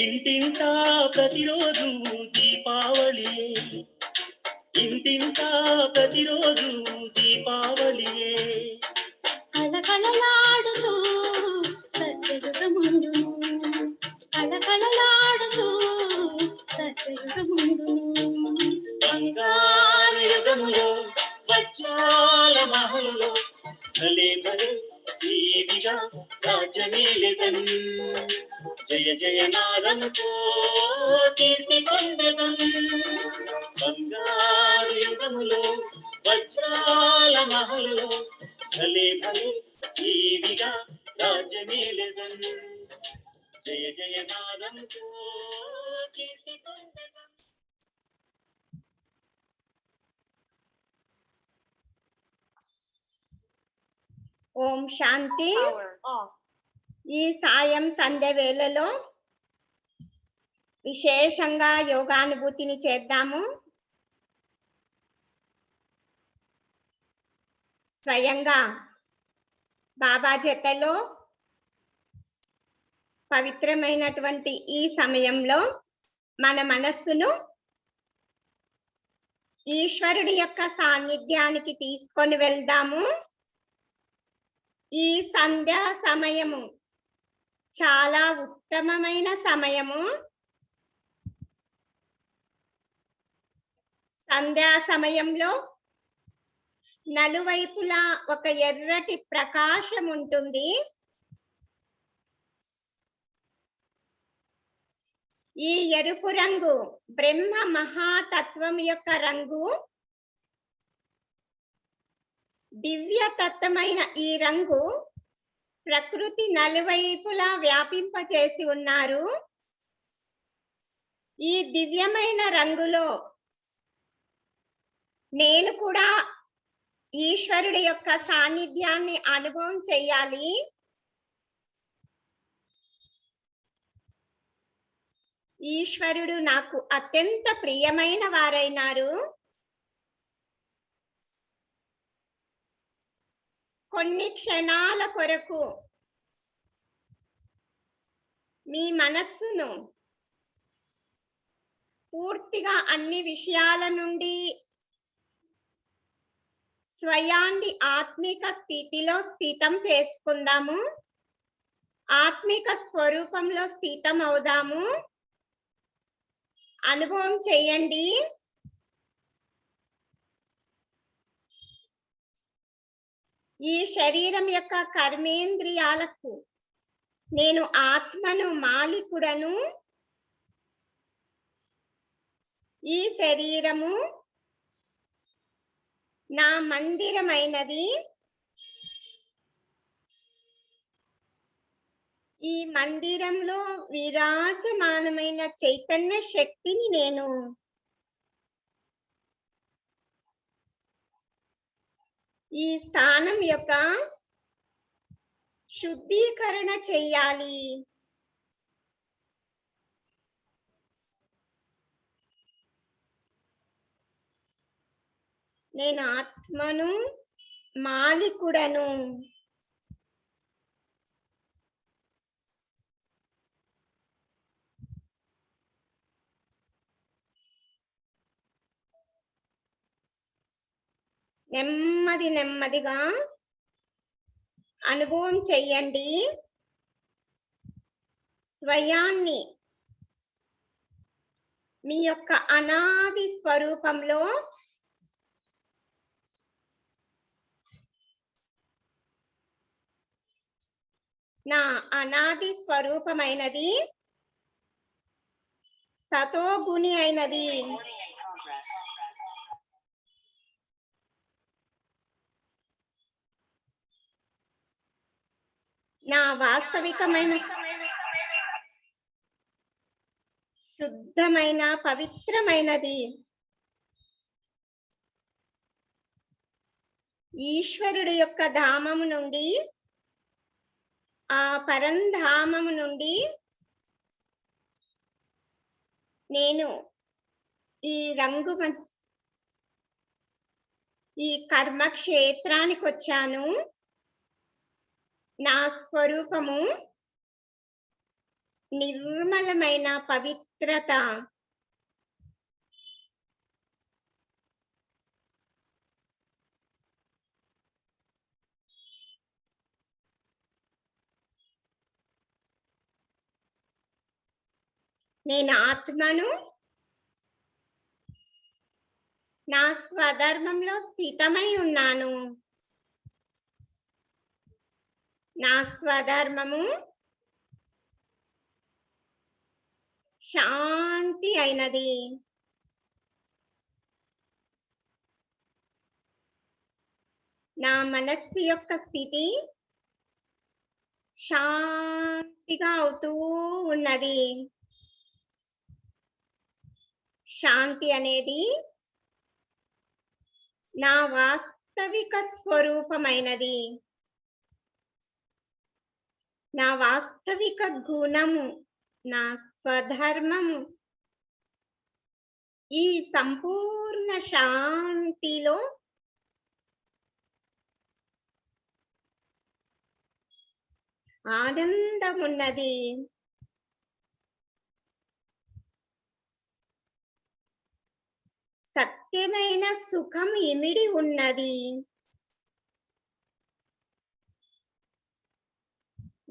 ఇంటింటా ప్రతిరోజు దీపావళియే, ఇంటింటా ప్రతిరోజు దీపావళియే. కళకళలాడుతూ సత్యయుగముండును, కళకళలాడుతూ సత్యయుగముండును. బంగారు యుగములో వజ్రాల మహలులో భలే భలే దేవిగా రాజ్యమేలెదన్. జయ జయ నాదముతో కీర్తి పొందెదన్. బంగారు యుగములో వజ్రాల మహలులో భలే భలే దేవిగా రాజ్యమేలెదన్. జయ జయ నాదముతో కీర్తి పొందెదన్. ఓం శాంతి. ఈ సాయం సంధ్య వేళలో విశేషంగా యోగానుభూతిని చేద్దాము. స్వయంగా బాబా జతలో పవిత్రమైనటువంటి ఈ సమయంలో మన మనస్సును ఈశ్వరుడి యొక్క సాన్నిధ్యానికి తీసుకొని వెళ్దాము. ఈ సంధ్యా సమయము చాలా ఉత్తమమైన సమయము. సంధ్యా సమయంలో నలువైపులా ఒక ఎర్రటి ప్రకాశం ఉంటుంది. ఈ ఎరుపు రంగు బ్రహ్మ మహాతత్వం యొక్క రంగు. దివ్యతత్వమైన ఈ రంగు ప్రకృతి నలువైపులా వ్యాపింపచేసి ఉన్నారు. ఈ దివ్యమైన రంగులో నేను కూడా ఈశ్వరుడి యొక్క సాన్నిధ్యాన్ని అనుభవం చెయ్యాలి. ఈశ్వరుడు నాకు అత్యంత ప్రియమైన వారైనారు. కొన్ని క్షణాల కొరకు మీ మనస్సును పూర్తిగా అన్ని విషయాల నుండి స్వయాన్ని ఆత్మిక స్థితిలో స్థితం చేసుకుందాము. ఆత్మిక స్వరూపంలో స్థితం అవుదాము. అనుభవం చేయండి. ఈ శరీరం యొక్క కర్మేంద్రియాలకు నేను ఆత్మను మాలికుడను. ఈ శరీరము నా మందిరమైనది. ఈ మందిరంలో విరాజమానమైన చైతన్య శక్తిని నేను ఈ స్థానం యొక్క శుద్ధీకరణ చెయ్యాలి. నేను ఆత్మను మాలికుడను. నెమ్మది నెమ్మదిగా అనుభవం చెయ్యండి. స్వయాన్ని మీ యొక్క అనాది స్వరూపంలో నా అనాది స్వరూపమైనది సతోగుణి అయినది. నా వాస్తవికమైన శుద్ధమైన పవిత్రమైనది. ఈశ్వరుడు యొక్క ధామము నుండి, ఆ పరంధామము నుండి నేను ఈ రంగు ఈ కర్మక్షేత్రానికి వచ్చాను. నా స్వరూపము నిర్మలమైన పవిత్రత. నేను ఆత్మను, నా స్వధర్మంలో స్థితమై ఉన్నాను. నా స్వధర్మము శాంతి అయినది. నా మనస్సు యొక్క స్థితి శాంతిగా అవుతూ ఉన్నది. శాంతి అనేది నా వాస్తవిక స్వరూపమైనది. నా వాస్తవిక గుణము, నా స్వధర్మము ఈ సంపూర్ణ శాంతిలో ఆనందమున్నది. సత్యమైన సుఖం ఇమిడి ఉన్నది.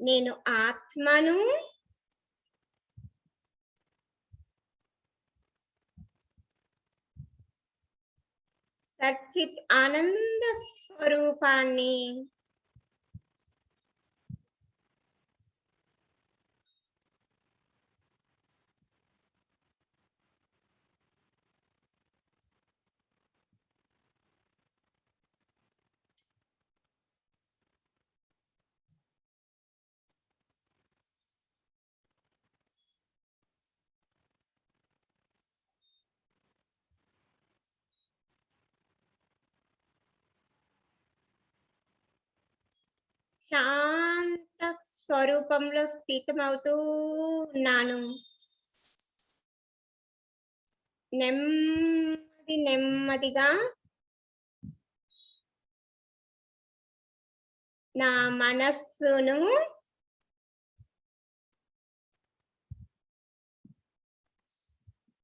నేను ఆత్మను, సచ్చిత్ ఆనంద స్వరూపాన్ని. శాంత స్వరూపంలో స్థితమవుతూ ఉన్నాను. నెమ్మదిగా నా మనస్సును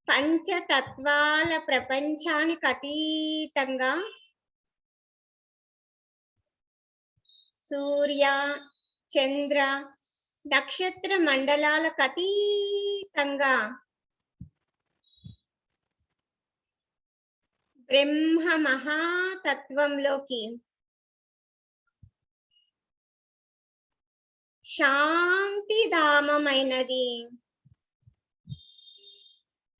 పంచతత్వాల ప్రపంచానికి అతీతంగా సూర్య, చంద్ర, నక్షత్ర మండలాలకు అతీతంగా బ్రహ్మ మహాతత్వంలోకి శాంతిధామమైనది,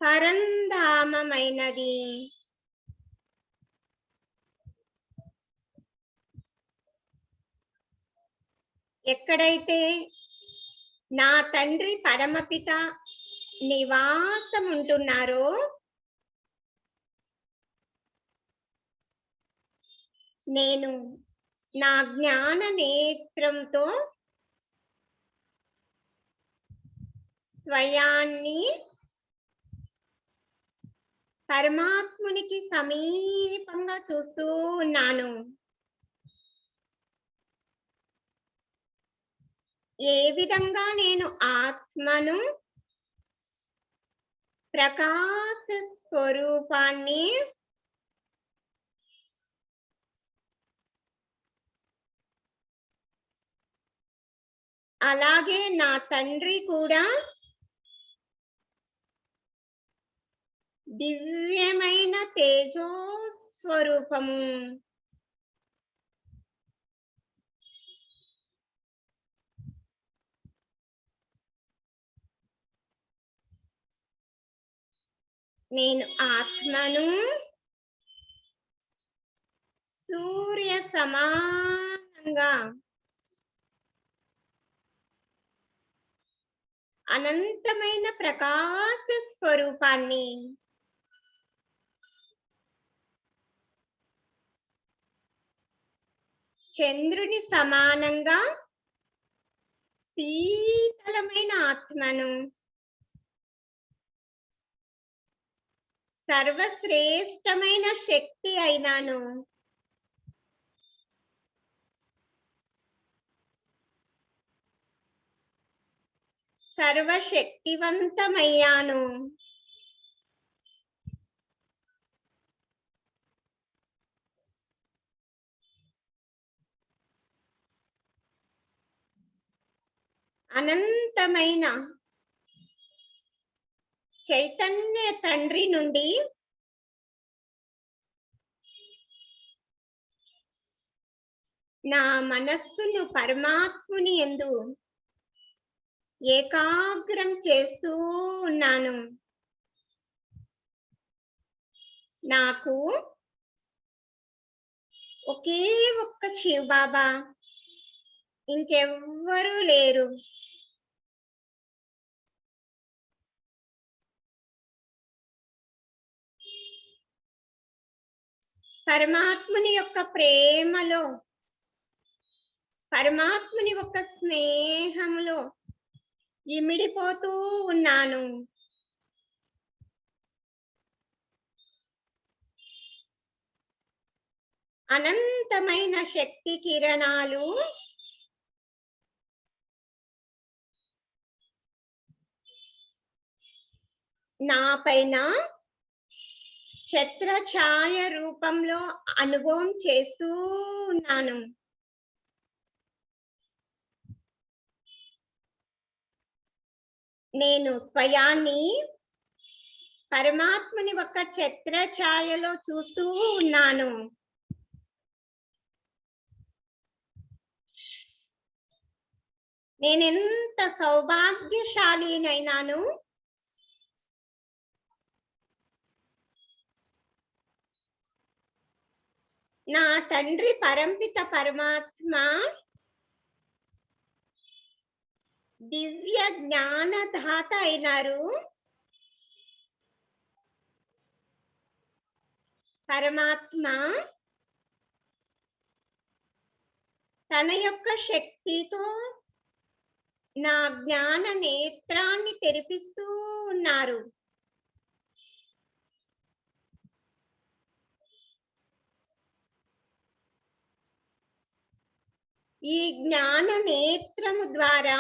పరంధామమైనది, ఎక్కడైతే నా తండ్రి పరమపిత నివాసం ఉంటున్నారో నేను నా జ్ఞాన నేత్రంతో స్వయాన్ని పరమాత్మునికి సమీపంగా చూస్తూ ఉన్నాను. ఏ విధంగా నేను ఆత్మను, ప్రకాశ స్వరూపాన్ని, అలాగే నా తండ్రి కూడా దివ్యమైన తేజో స్వరూపము. నేను ఆత్మను సూర్య సమానంగా అనంతమైన ప్రకాశ స్వరూపాన్ని, చంద్రుని సమానంగా శీతలమైన ఆత్మను, సర్వశ్రేష్టమైన శక్తి అయినాను. సర్వశక్తివంతమయ్యాను. అనంతమైన చైతన్య తండ్రి నుండి నా మనస్సును పరమాత్ముని యందు ఏకాగ్రం చేస్తూ ఉన్నాను. నాకు ఒకే ఒక్క శివ్ బాబా, ఇంకెవ్వరూ లేరు. పరమాత్ముని యొక్క ప్రేమలో, పరమాత్ముని యొక్క స్నేహంలో ఇమిడిపోతూ ఉన్నాను. అనంతమైన శక్తి కిరణాలు నా పైన ఛత్రఛాయ రూపంలో అనుభవం చేస్తూ ఉన్నాను. నేను స్వయాన్ని పరమాత్ముని ఒక ఛత్రఛాయలో చూస్తూ ఉన్నాను. నేనెంత సౌభాగ్యశాలినైనాను. నా తండ్రి పరంపిత పరమాత్మ దివ్య జ్ఞానదాత అయినారు. పరమాత్మ తన యొక్క శక్తితో నా జ్ఞాన నేత్రాన్ని తెరిపిస్తూ ఉన్నారు. ఈ జ్ఞాన నేత్రము ద్వారా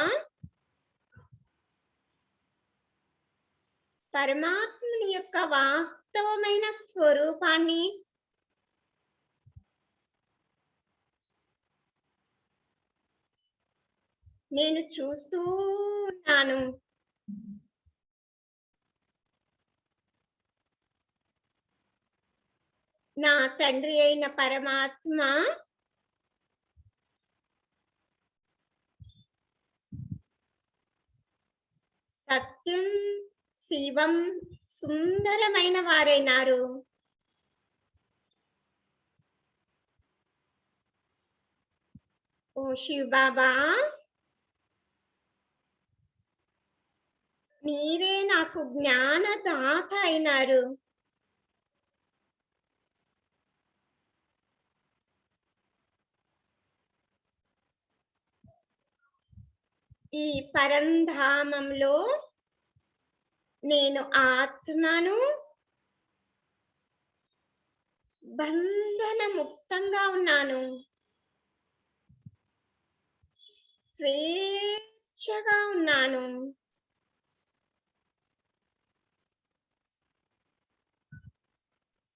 పరమాత్ముని యొక్క వాస్తవమైన స్వరూపాన్ని నేను చూస్తూ ఉన్నాను. నా తండ్రి అయిన పరమాత్మ సత్యం, శివం, సుందరమైన వారైనారు. ఓ శివ్ బాబా, మీరే నాకు జ్ఞానదాత అయినారు. ఈ పరంధామంలో నేను ఆత్మను, బంధన ముక్తంగా ఉన్నాను. స్వేచ్ఛగా ఉన్నాను.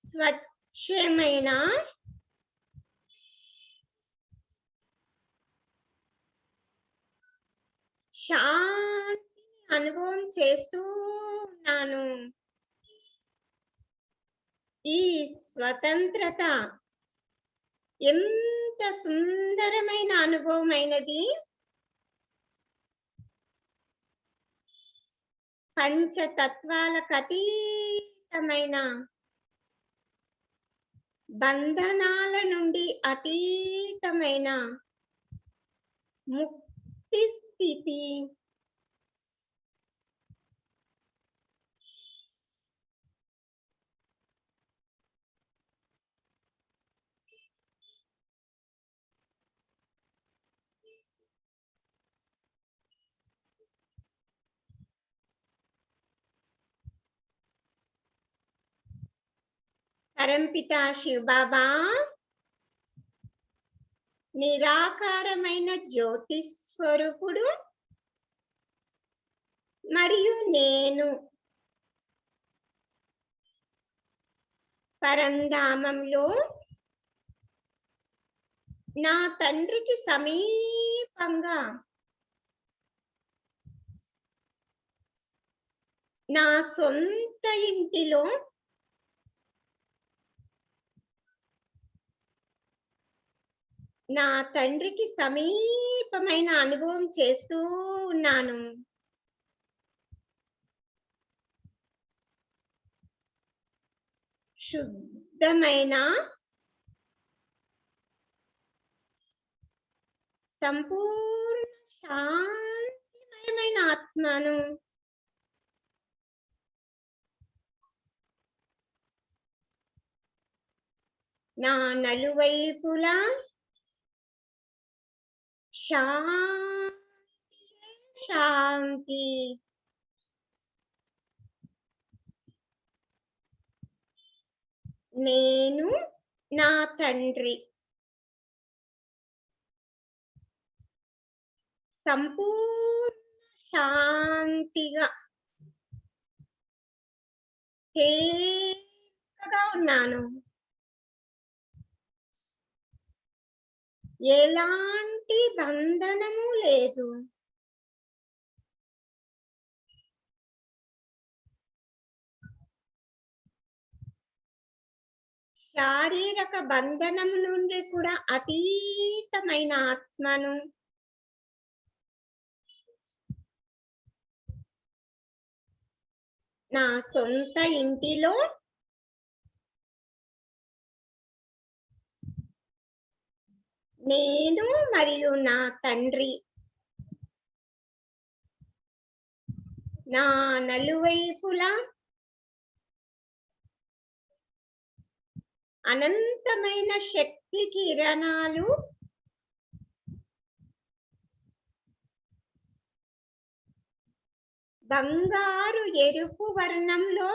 స్వచ్ఛమైన శాంతిని అనుభవం చేస్తూ ఉన్నాను. ఈ స్వతంత్రత ఎంత సుందరమైన అనుభవమైనది. పంచతత్వాలకు అతీతమైన, బంధనాల నుండి అతీతమైన ముక్తి స్థితి. పరంపిత శివ్ బాబా నిరాకారమైన జ్యోతి స్వరూపుడు, మరియు నేను పరంధామంలో నా తండ్రికి సమీపంగా నా సొంత ఇంటిలో నా తండ్రికి సమీపమైన అనుభవం చేస్తూ ఉన్నాను. శుద్ధమైన సంపూర్ణ శాంతిమయమైన ఆత్మను నా నలువైపులా శాంతి శాంతి నేను నా తండ్రి సంపూర్ణ శాంతిగా తేలికగా ఉన్నాను. ఎలాంటి బంధనము లేదు. శారీరక బంధనము నుండి కూడా అతీతమైన ఆత్మను నా సొంత ఇంటిలో నేను మరియు నా తండ్రి నా నలువైపులా అనంతమైన శక్తి కిరణాలు బంగారు ఎరుపు వర్ణంలో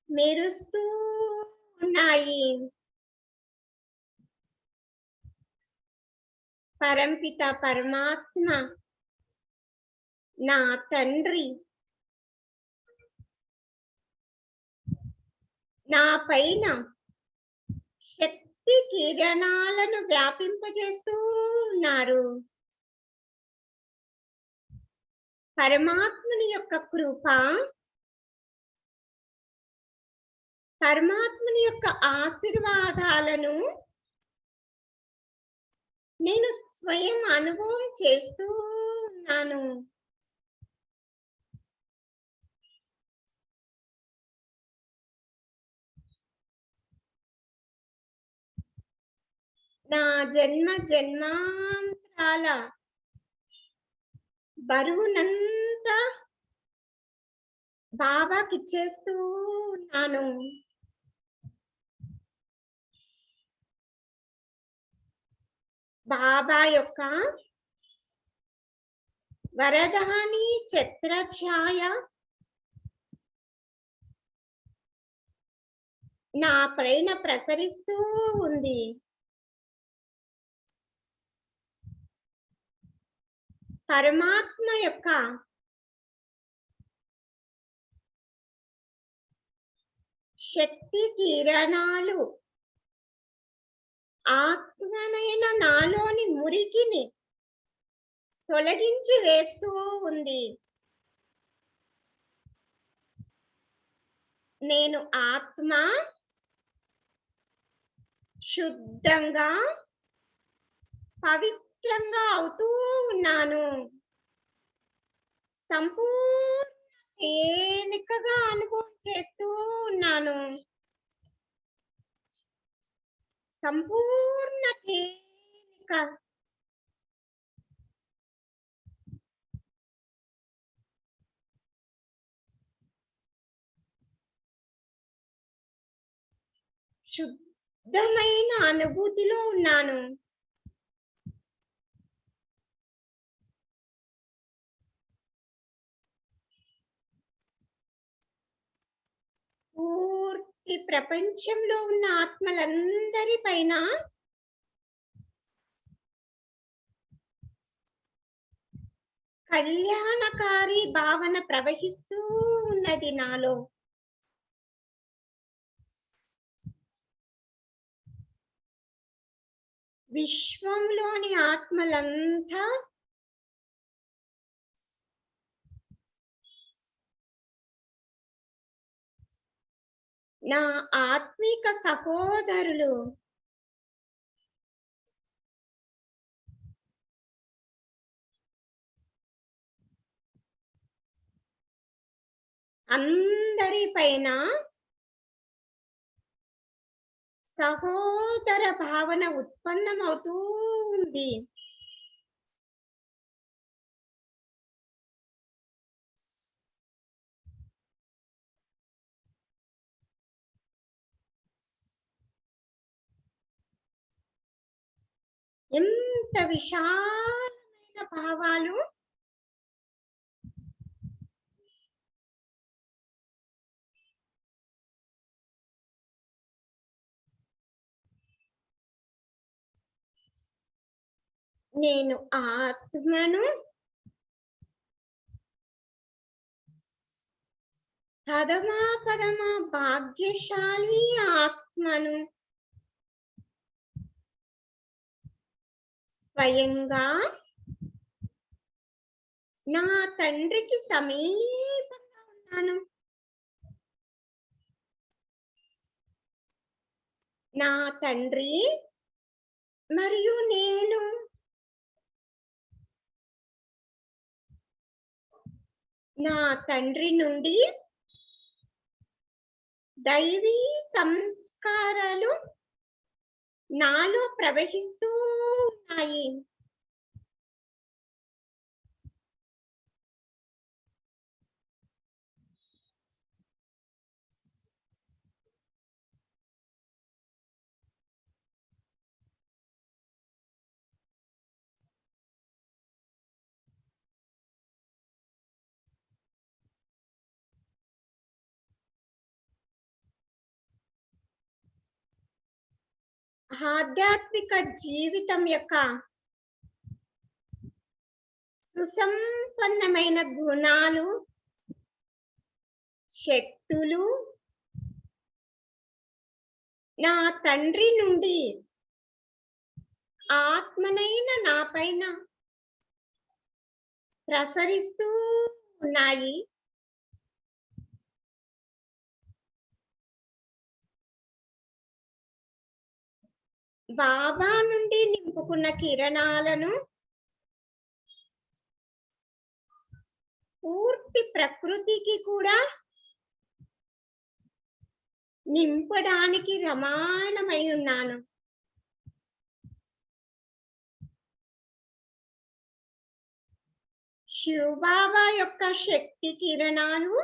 మెరుస్తూ ఉన్నాయి. పరంపిత పరమాత్మ నా తండ్రి నా పైన శక్తి కిరణాలను వ్యాపింపజేస్తూ ఉన్నారు. పరమాత్ముని యొక్క కృప, పరమాత్ముని యొక్క ఆశీర్వాదాలను నేను స్వయం అనుభవం చేస్తూ ఉన్నాను. నా జన్మ జన్మాంతరాల బరువునంతా బాబాకి ఇచ్చేస్తూ ఉన్నాను. బాబా యొక్క వరదాని ఛత్రఛాయ నా పైన ప్రసరిస్తూ ఉంది. పరమాత్మ యొక్క శక్తి కిరణాలు ఆత్మనైన నాలోని మురికిని తొలగించి వేస్తూ ఉంది. నేను ఆత్మ శుద్ధంగా పవిత్రంగా అవుతూ ఉన్నాను. సంపూర్ణ తేలికగా అనుభవం చేస్తూ ఉన్నాను. సంపూర్ణ తేలిక. శుద్ధమైన అనుభూతిలో ఉన్నాను. పూర్తి ప్రపంచంలో ఉన్న ఆత్మలందరి పైన కళ్యాణకారి భావన ప్రవహిస్తూ ఉన్నది నాలో. విశ్వంలోని ఆత్మలంతా నా ఆత్మిక సహోదరులు. అందరి పైన సహోదర భావన ఉత్పన్నమవుతూ ఉంది. ఎంత విశాలమైన భావాలు. నేను ఆత్మను, పరమ భాగ్యశాలి ఆత్మను. స్వయంగా నా తండ్రికి సమీపంగా ఉన్నాను. నా తండ్రి మరియు నేను నా తండ్రి నుండి దైవీ సంస్కారాలు నాలో ప్రవహిస్తూ ఉన్నాయి. ఆధ్యాత్మిక జీవితం యొక్క సుసంపన్నమైన గుణాలు, శక్తులు నా తండ్రి నుండి ఆత్మనైన నా పైన ప్రసరిస్తూ ఉన్నాయి. బాబా నుండి నింపుకున్న కిరణాలను పూర్తి ప్రకృతికి కూడా నింపడానికి రమాణమై ఉన్నాను. శివబాబా యొక్క శక్తి కిరణాలు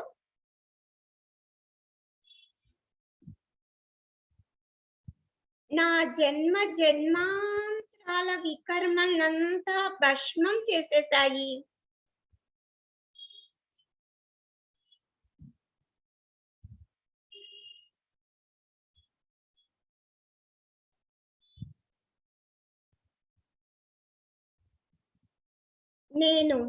నా జన్మ జన్మాంతరాల వికర్మలంతా భస్మం చేసేశాయి. నేను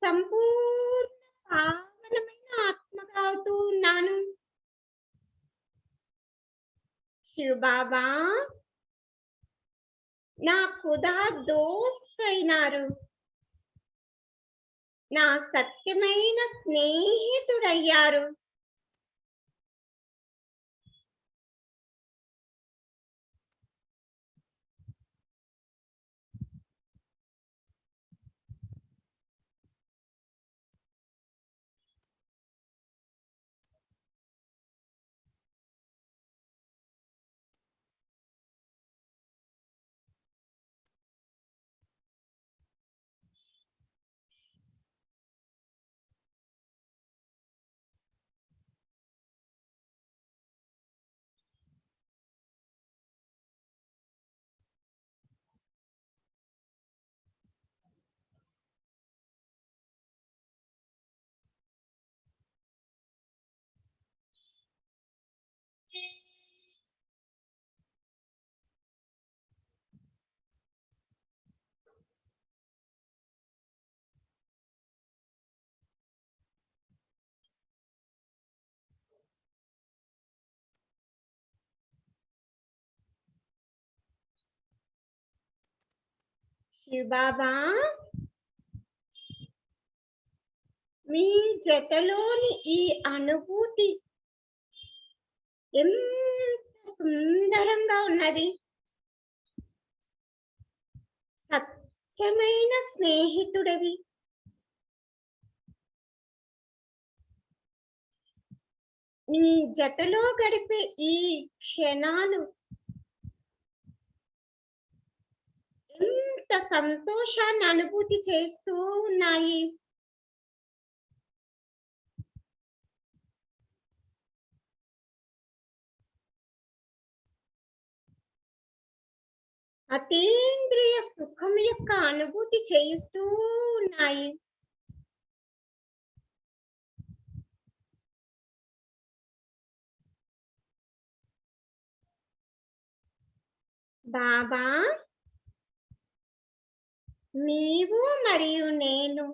సంపూర్ణ పావనమైన ఆత్మగా అవుతూ ఉన్నాను. శివబాబా నా ఖుదా దోస్త్ అయినారు. నా సత్యమైన స్నేహితుడయ్యారు. శివబాబా, మీ జతలోని ఈ అనుభూతి ఎంత సుందరంగా ఉన్నది. సత్యమైన స్నేహితుడివి. నీ జతలో గడిపే ఈ క్షణాలు ఎంత సంతోషాన్ని అనుభూతి చేస్తూ ఉన్నాయి. అతీంద్రియ సుఖం యొక్క అనుభూతి చేయిస్తూ ఉన్నాయి. బాబా, నీవు మరియు నేను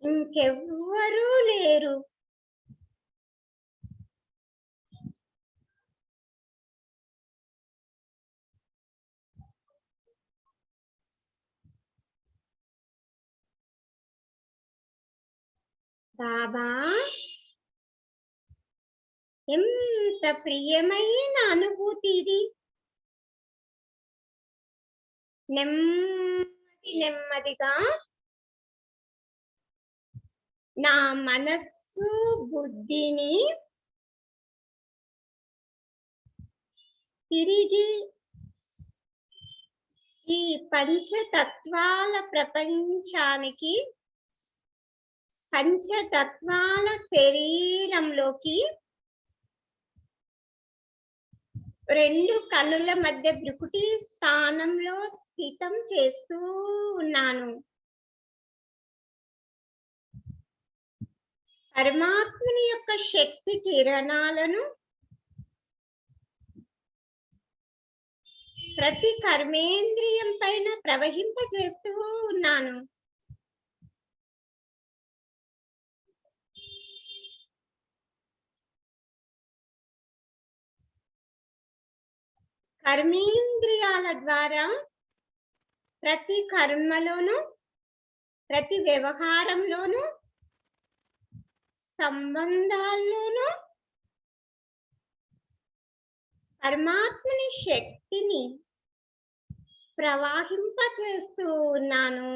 ఇంకెవ్వరూ లేరు. బాబా, ఎంత ప్రియమైన అనుభూతి ఇది. నెమ్మదిగా నా మనస్సు బుద్ధిని తిరిగి ఈ పంచతత్వాల ప్రపంచానికి, పంచతత్వాల శరీరంలోకి రెండు కన్నుల మధ్య భృకుటి స్థానంలో స్థితం చేస్తూ ఉన్నాను. పరమాత్ముని యొక్క శక్తి కిరణాలను ప్రతి కర్మేంద్రియం పైన ప్రవహింపజేస్తూ ఉన్నాను. కర్మేంద్రియాల ద్వారా ప్రతి కర్మలోను, ప్రతి వ్యవహారంలోను, సంబంధాల్లోనూ పరమాత్మని శక్తిని ప్రవహింపచేస్తూ ఉన్నాను.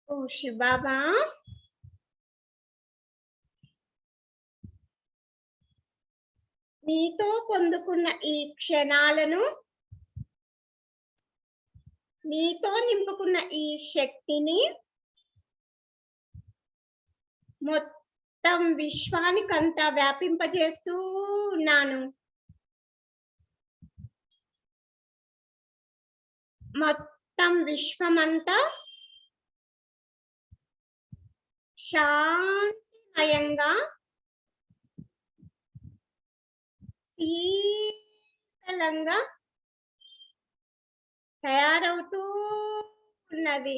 ఓ శివబాబా, మీతో పొందుకున్న ఈ క్షణాలను, మీతో నింపుకున్న ఈ శక్తిని మొత్తం విశ్వానికంతా వ్యాపింపజేస్తూ ఉన్నాను. మొత్తం విశ్వమంతా శాంతిమయంగా, శీతలంగా తయారవుతూ ఉన్నది.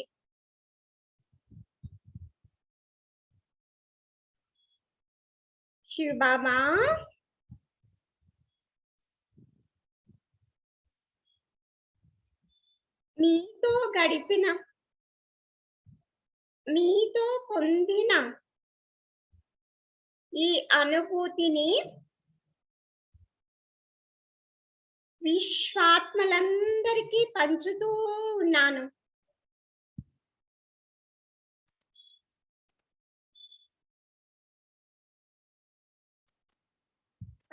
శివబాబా, మీతో గడిపిన, మీతో పొందిన ఈ అనుభూతిని విశ్వాత్మలందరికీ పంచుతూ ఉన్నాను.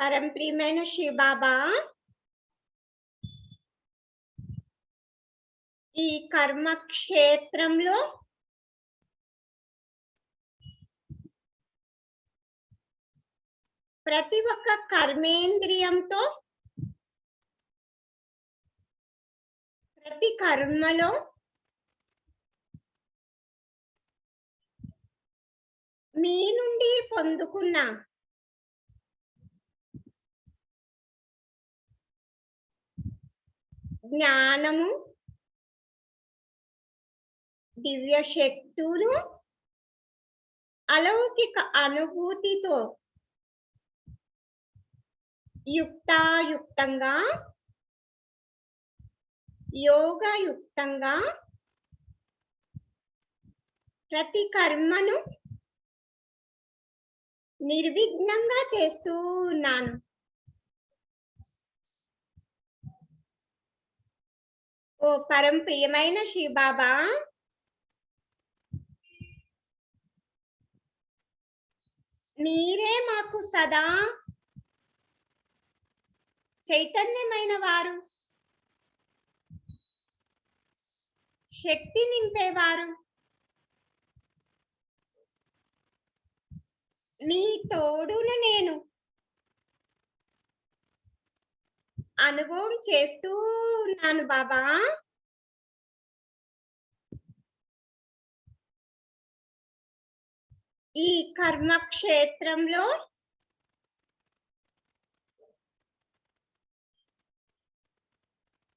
పరంప్రియమైన శివబాబా, ఈ కర్మక్షేత్రంలో ప్రతి ఒక్క కర్మేంద్రియంతో, ప్రతి కర్మలో మీ నుండి పొందుకున్న జ్ఞానము, దివ్య శక్తులు, అలౌకిక అనుభూతితో యుక్తాయుక్తంగా, యోగయుక్తంగా ప్రతి కర్మను నిర్విఘ్నంగా చేస్తూ ఉన్నాను. ఓ పరం ప్రియమైన శివబాబా, మీరే మాకు సదా చైతన్యమైన వారు, శక్తి నింపేవారు. మీ తోడున నేను అనుభవం చేస్తూ ఉన్నాను బాబా. ఈ కర్మక్షేత్రంలో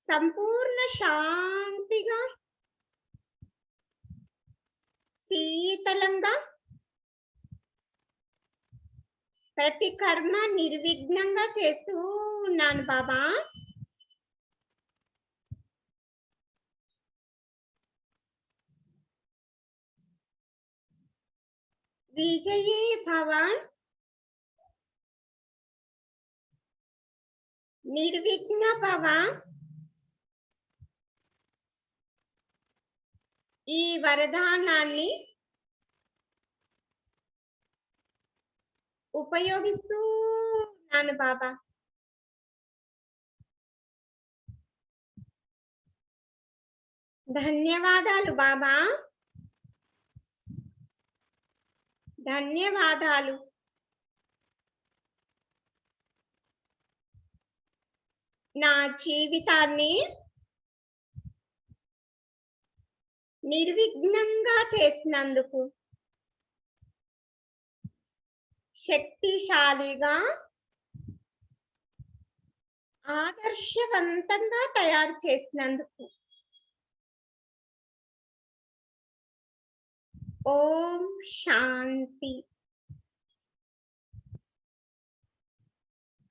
సంపూర్ణ శాంతిగా, శీతలంగా ప్రతి కర్మ నిర్విఘ్నంగా చేస్తూ ఉన్నాను బాబా. విజయీ భవ, నిర్విఘ్న భవ. ఈ వరదానాన్ని ఉపయోగిస్తూ ఉన్నాను బాబా. ధన్యవాదాలు బాబా, ధన్యవాదాలు. నా జీవితాన్ని నిర్విఘ్నంగా చేసినందుకు, శక్తిశాలిగా, ఆదర్శవంతంగా తయారు చేసినందుకు ఓం శాంతి.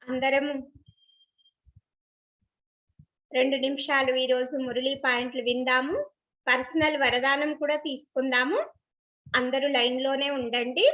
అందరము 2 నిమిషాలు ఈరోజు మురళీ పాయింట్లు విందాము. పర్సనల్ వరదానం కూడా తీసుకుందాము. అందరూ లైన్ లోనే ఉండండి.